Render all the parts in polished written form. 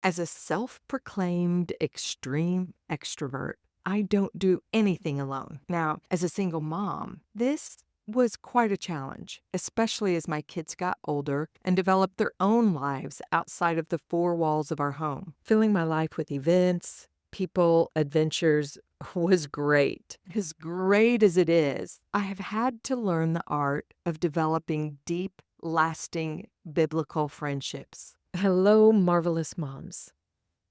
As a self-proclaimed extreme extrovert, I don't do anything alone. Now, as a single mom, this was quite a challenge, especially as my kids got older and developed their own lives outside of the four walls of our home. Filling my life with events, people, adventures was great. As great as it is, I have had to learn the art of developing deep, lasting biblical friendships. Hello, marvelous moms.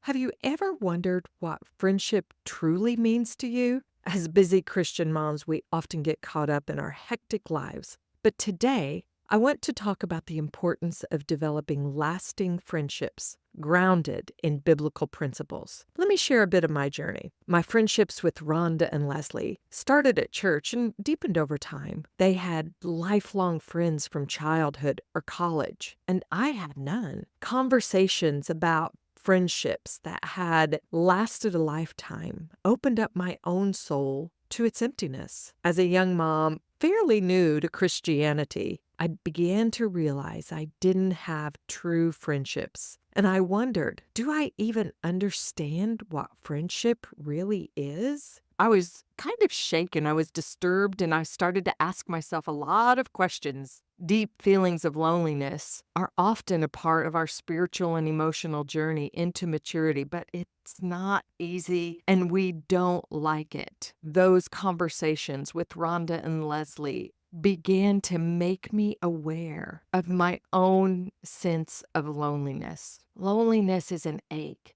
Have you ever wondered what friendship truly means to you? As busy Christian moms, we often get caught up in our hectic lives. But today, I want to talk about the importance of developing lasting friendships grounded in biblical principles. Let me share a bit of my journey. My friendships with Rhonda and Leslie started at church and deepened over time. They had lifelong friends from childhood or college, and I had none. Conversations about friendships that had lasted a lifetime opened up my own soul to its emptiness. As a young mom, fairly new to Christianity, I began to realize I didn't have true friendships. And I wondered, do I even understand what friendship really is? I was kind of shaken. I was disturbed, and I started to ask myself a lot of questions. Deep feelings of loneliness are often a part of our spiritual and emotional journey into maturity, but it's not easy and we don't like it. Those conversations with Rhonda and Leslie began to make me aware of my own sense of loneliness. Loneliness is an ache.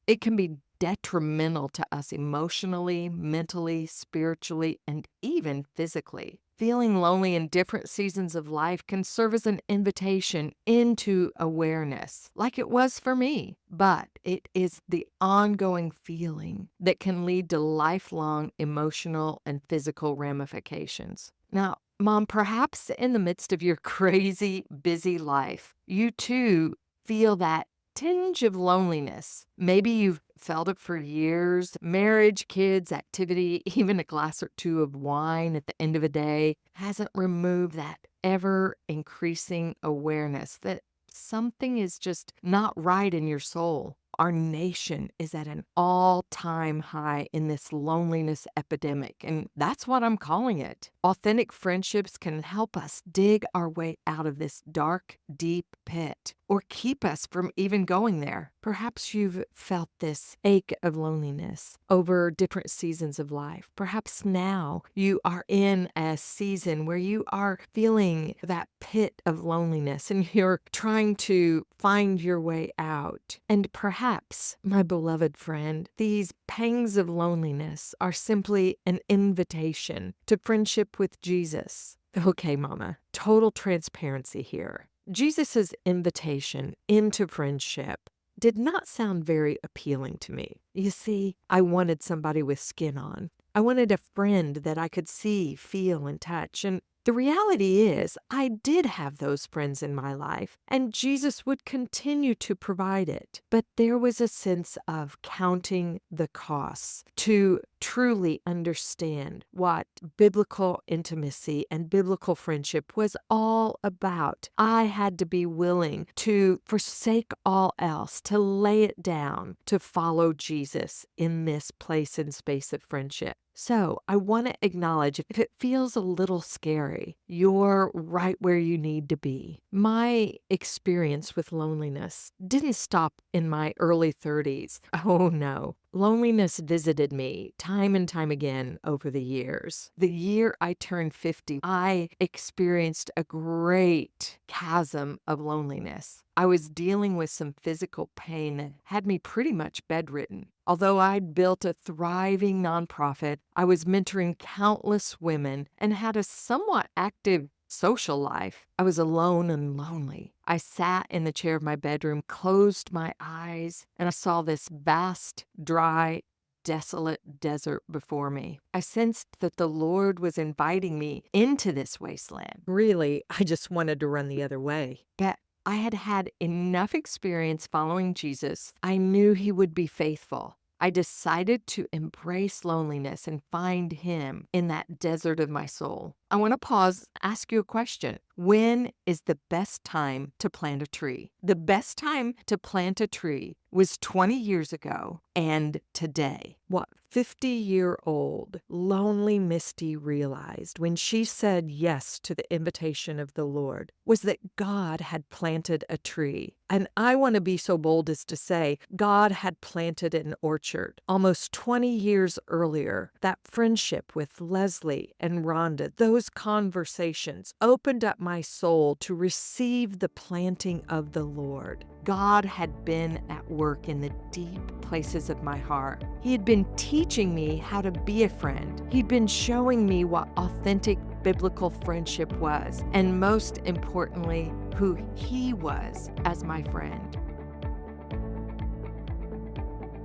It can be detrimental to us emotionally, mentally, spiritually, and even physically. Feeling lonely in different seasons of life can serve as an invitation into awareness, like it was for me. But it is the ongoing feeling that can lead to lifelong emotional and physical ramifications. Now, Mom, perhaps in the midst of your crazy, busy life, you too feel that tinge of loneliness. Maybe you've felt it for years. Marriage, kids, activity, even a glass or two of wine at the end of a day hasn't removed that ever increasing awareness that something is just not right in your soul. Our nation is at an all-time high in this loneliness epidemic, and that's what I'm calling it. Authentic friendships can help us dig our way out of this dark, deep pit, or keep us from even going there. Perhaps you've felt this ache of loneliness over different seasons of life. Perhaps now you are in a season where you are feeling that pit of loneliness and you're trying to find your way out. And perhaps, my beloved friend, these pangs of loneliness are simply an invitation to friendship with Jesus. Okay, Mama, total transparency here. Jesus' invitation into friendship did not sound very appealing to me. You see, I wanted somebody with skin on. I wanted a friend that I could see, feel, and touch. And the reality is, I did have those friends in my life, and Jesus would continue to provide it. But there was a sense of counting the costs to truly understand what biblical intimacy and biblical friendship was all about. I had to be willing to forsake all else, to lay it down, to follow Jesus in this place and space of friendship. So I want to acknowledge if it feels a little scary, you're right where you need to be. My experience with loneliness didn't stop in my early 30s. Oh no. Loneliness visited me time and time again over the years. The year I turned 50, I experienced a great chasm of loneliness. I was dealing with some physical pain that had me pretty much bedridden. Although I'd built a thriving nonprofit, I was mentoring countless women and had a somewhat active social life. I was alone and lonely. I sat in the chair of my bedroom, closed my eyes, and I saw this vast, dry, desolate desert before me. I sensed that the Lord was inviting me into this wasteland. Really, I just wanted to run the other way. But I had had enough experience following Jesus. I knew he would be faithful. I decided to embrace loneliness and find him in that desert of my soul. I want to pause, ask you a question. When is the best time to plant a tree? The best time to plant a tree was 20 years ago and today. What 50-year-old lonely Misty realized when she said yes to the invitation of the Lord was that God had planted a tree. And I want to be so bold as to say God had planted an orchard. Almost 20 years earlier, that friendship with Leslie and Rhonda, those conversations opened up my soul to receive the planting of the Lord. God had been at work in the deep places of my heart. He had been teaching me how to be a friend. He'd been showing me what authentic biblical friendship was, and most importantly, who He was as my friend.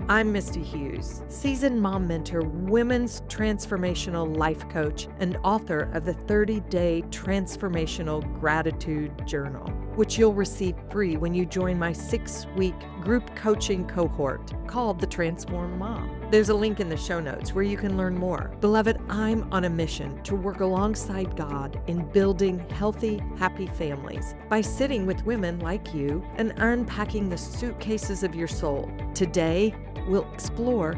I'm Misty Hughes, seasoned mom mentor, women's transformational life coach, and author of the 30-Day Transformational Gratitude Journal, which you'll receive free when you join my 6-week group coaching cohort called the Transform Mom. There's a link in the show notes where you can learn more. Beloved, I'm on a mission to work alongside God in building healthy, happy families by sitting with women like you and unpacking the suitcases of your soul. Today, we'll explore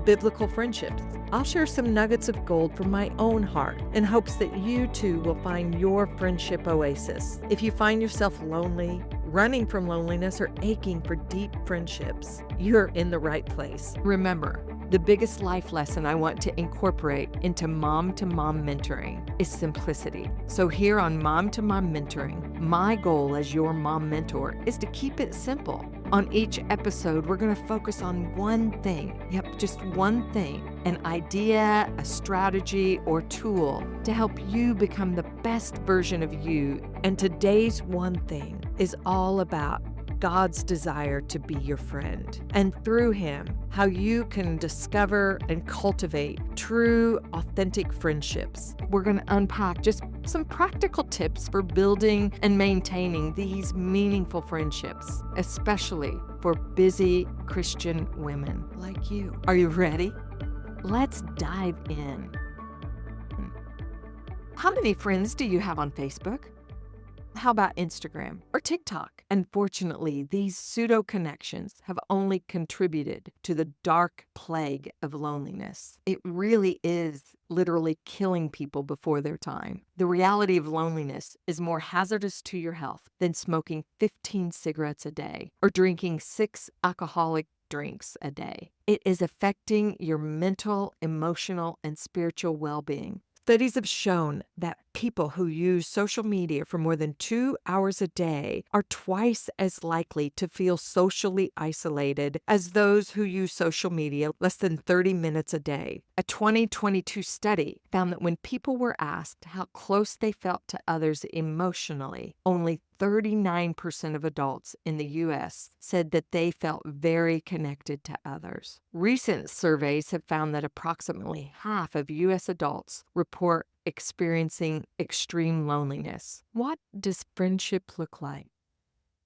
biblical friendships. I'll share some nuggets of gold from my own heart in hopes that you too will find your friendship oasis. If you find yourself lonely, running from loneliness, or aching for deep friendships, you're in the right place. Remember, the biggest life lesson I want to incorporate into mom-to-mom mentoring is simplicity. So here on Mom-to-Mom Mentoring, my goal as your mom mentor is to keep it simple. On each episode, we're going to focus on one thing. Yep, just one thing. An idea, a strategy, or tool to help you become the best version of you. And today's one thing is all about God's desire to be your friend, and through Him, how you can discover and cultivate true, authentic friendships. We're going to unpack just some practical tips for building and maintaining these meaningful friendships, especially for busy Christian women like you. Are you ready? Let's dive in. How many friends do you have on Facebook? How about Instagram or TikTok? Unfortunately, these pseudo connections have only contributed to the dark plague of loneliness. It really is literally killing people before their time. The reality of loneliness is more hazardous to your health than smoking 15 cigarettes a day or drinking 6 alcoholic drinks a day. It is affecting your mental, emotional, and spiritual well-being. Studies have shown that people who use social media for more than 2 hours a day are twice as likely to feel socially isolated as those who use social media less than 30 minutes a day. A 2022 study found that when people were asked how close they felt to others emotionally, only 39% of adults in the U.S. said that they felt very connected to others. Recent surveys have found that approximately half of U.S. adults report experiencing extreme loneliness. What does friendship look like?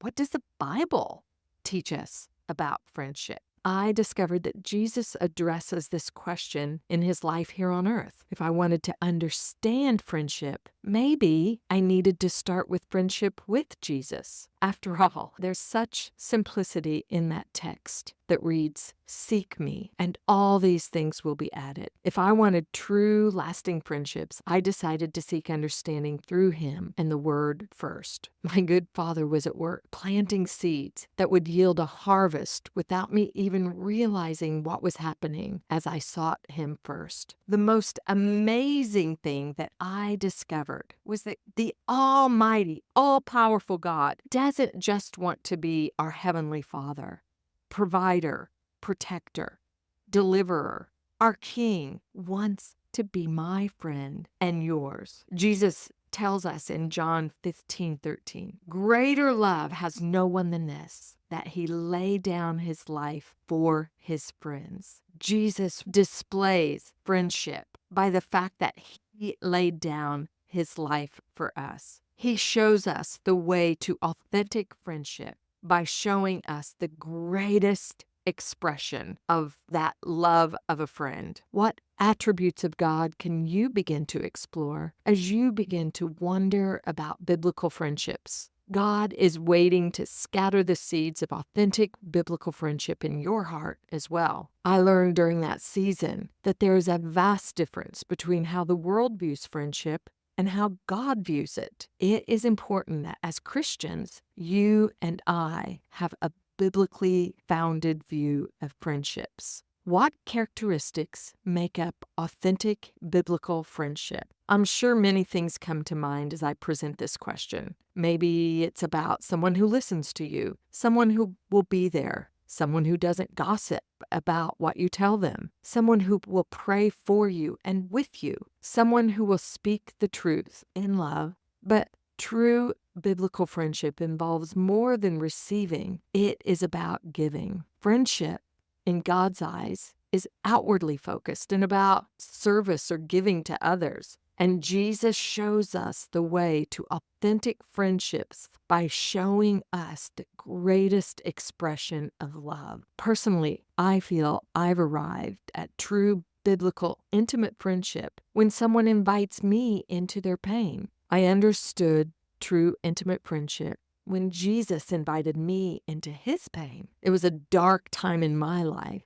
What does the Bible teach us about friendship? I discovered that Jesus addresses this question in His life here on earth. If I wanted to understand friendship, maybe I needed to start with friendship with Jesus. After all, there's such simplicity in that text that reads, "Seek me, and all these things will be added." If I wanted true, lasting friendships, I decided to seek understanding through Him and the Word first. My good Father was at work planting seeds that would yield a harvest without me even realizing what was happening as I sought Him first. The most amazing thing that I discovered was that the Almighty, all-powerful God doesn't just want to be our Heavenly Father, provider, protector, deliverer. Our King wants to be my friend and yours. Jesus tells us in John 15:13, "Greater love has no one than this, that He lay down His life for His friends." Jesus displays friendship by the fact that He laid down His life for us. He shows us the way to authentic friendship by showing us the greatest expression of that love of a friend. What attributes of God can you begin to explore as you begin to wonder about biblical friendships? God is waiting to scatter the seeds of authentic biblical friendship in your heart as well. I learned during that season that there is a vast difference between how the world views friendship and how God views it. It is important that as Christians, you and I have a biblically founded view of friendships. What characteristics make up authentic biblical friendship? I'm sure many things come to mind as I present this question. Maybe it's about someone who listens to you, someone who will be there, someone who doesn't gossip about what you tell them, someone who will pray for you and with you, someone who will speak the truth in love. But true biblical friendship involves more than receiving. It is about giving. Friendship, in God's eyes, is outwardly focused and about service or giving to others. And Jesus shows us the way to authentic friendships by showing us the greatest expression of love. Personally, I feel I've arrived at true biblical intimate friendship when someone invites me into their pain. I understood true intimate friendship when Jesus invited me into his pain. It was a dark time in my life,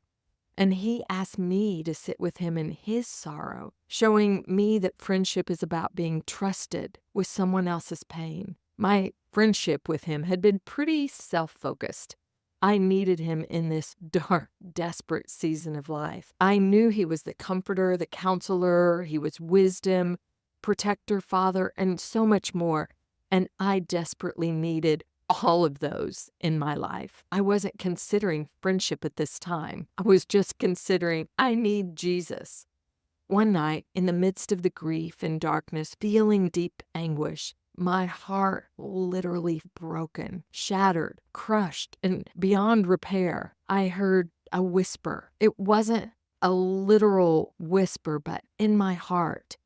and he asked me to sit with him in his sorrow, showing me that friendship is about being trusted with someone else's pain. My friendship with him had been pretty self-focused. I needed him in this dark, desperate season of life. I knew he was the comforter, the counselor, he was wisdom, protector, father, and so much more. And I desperately needed all of those in my life. I wasn't considering friendship at this time. I was just considering I need Jesus. One night, in the midst of the grief and darkness, feeling deep anguish, my heart literally broken, shattered, crushed, and beyond repair, I heard a whisper. It wasn't a literal whisper, but in my heart,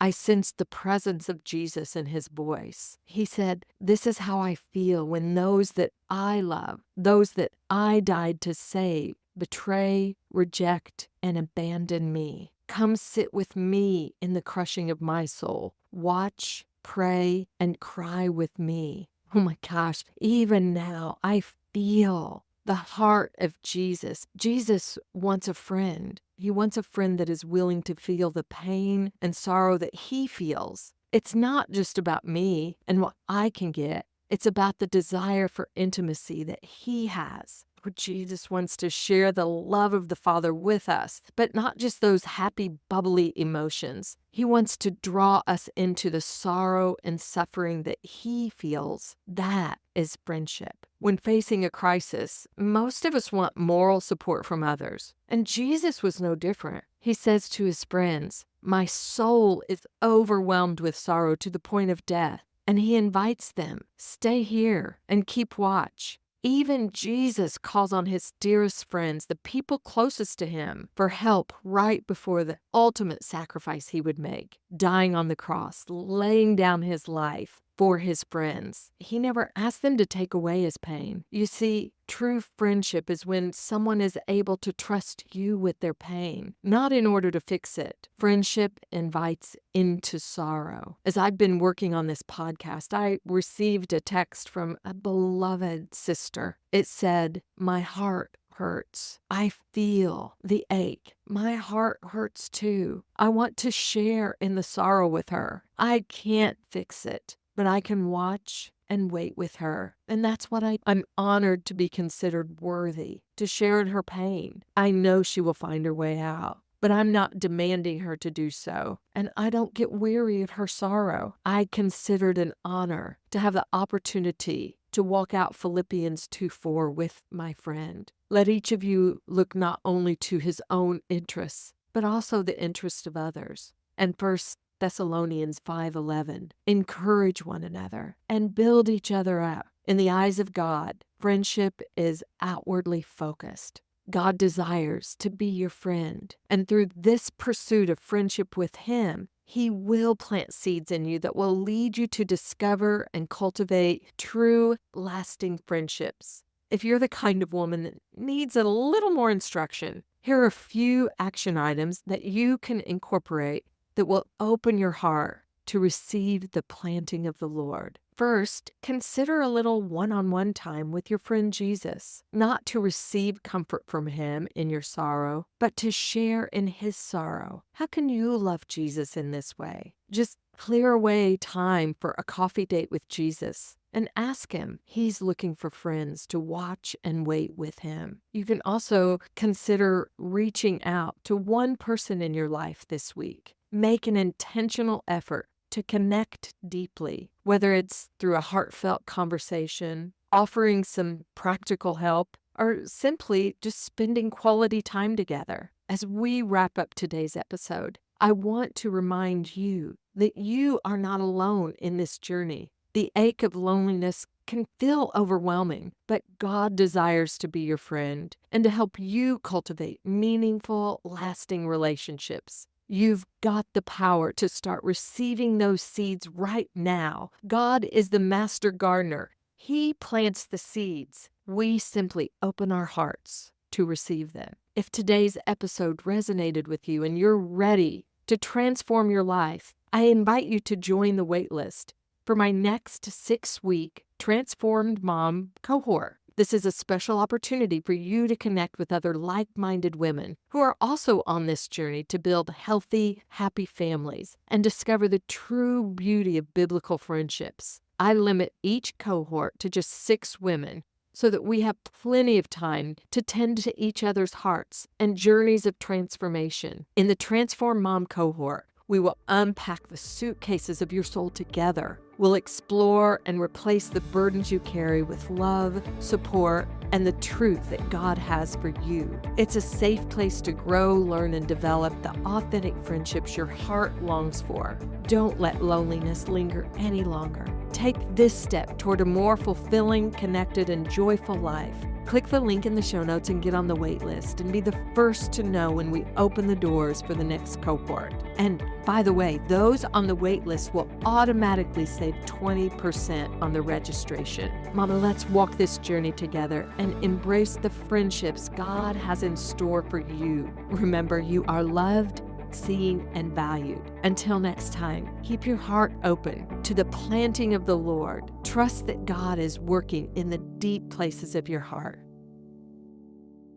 I sensed the presence of Jesus in his voice. He said, "This is how I feel when those that I love, those that I died to save, betray, reject, and abandon me. Come sit with me in the crushing of my soul. Watch, pray, and cry with me." Oh my gosh, even now I feel the heart of Jesus. Jesus wants a friend. He wants a friend that is willing to feel the pain and sorrow that he feels. It's not just about me and what I can get. It's about the desire for intimacy that he has. Jesus wants to share the love of the Father with us, but not just those happy, bubbly emotions. He wants to draw us into the sorrow and suffering that he feels. That is friendship. When facing a crisis, most of us want moral support from others. And Jesus was no different. He says to his friends, "My soul is overwhelmed with sorrow to the point of death." And he invites them, "Stay here and keep watch." Even Jesus calls on his dearest friends, the people closest to him, for help right before the ultimate sacrifice he would make, dying on the cross, laying down his life for his friends. He never asked them to take away his pain. You see, true friendship is when someone is able to trust you with their pain, not in order to fix it. Friendship invites into sorrow. As I've been working on this podcast, I received a text from a beloved sister. It said, "My heart hurts. I feel the ache. My heart hurts too. I want to share in the sorrow with her. I can't fix it, but I can watch and wait with her." And that's what I'm honored to be considered worthy to share in her pain. I know she will find her way out, but I'm not demanding her to do so. And I don't get weary of her sorrow. I consider it an honor to have the opportunity to walk out Philippians 2:4 with my friend. Let each of you look not only to his own interests, but also the interests of others. And 1 Thessalonians 5:11, encourage one another and build each other up. In the eyes of God, friendship is outwardly focused. God desires to be your friend, and through this pursuit of friendship with him, he will plant seeds in you that will lead you to discover and cultivate true, lasting friendships. If you're the kind of woman that needs a little more instruction, Here are a few action items that you can incorporate that will open your heart to receive the planting of the Lord. First, consider a little one-on-one time with your friend Jesus, not to receive comfort from him in your sorrow, but to share in his sorrow. How can you love Jesus in this way? Just clear away time for a coffee date with Jesus and ask him. He's looking for friends to watch and wait with him. You can also consider reaching out to one person in your life this week. Make an intentional effort to connect deeply, whether it's through a heartfelt conversation, offering some practical help, or simply just spending quality time together. As we wrap up today's episode, I want to remind you that you are not alone in this journey. The ache of loneliness can feel overwhelming, but God desires to be your friend and to help you cultivate meaningful, lasting relationships. You've got the power to start receiving those seeds right now. God is the master gardener. He plants the seeds. We simply open our hearts to receive them. If today's episode resonated with you and you're ready to transform your life, I invite you to join the waitlist for my next 6-week Transformed Mom cohort. This is a special opportunity for you to connect with other like-minded women who are also on this journey to build healthy, happy families and discover the true beauty of biblical friendships. I limit each cohort to just 6 women so that we have plenty of time to tend to each other's hearts and journeys of transformation. In the Transform Mom cohort, we will unpack the suitcases of your soul together. We'll explore and replace the burdens you carry with love, support, and the truth that God has for you. It's a safe place to grow, learn, and develop the authentic friendships your heart longs for. Don't let loneliness linger any longer. Take this step toward a more fulfilling, connected, and joyful life. Click the link in the show notes and get on the wait list and be the first to know when we open the doors for the next cohort. And by the way, those on the wait list will automatically save 20% on the registration. Mama, let's walk this journey together and embrace the friendships God has in store for you. Remember, you are loved, seen, and valued. Until next time, keep your heart open to the planting of the Lord. Trust that God is working in the deep places of your heart.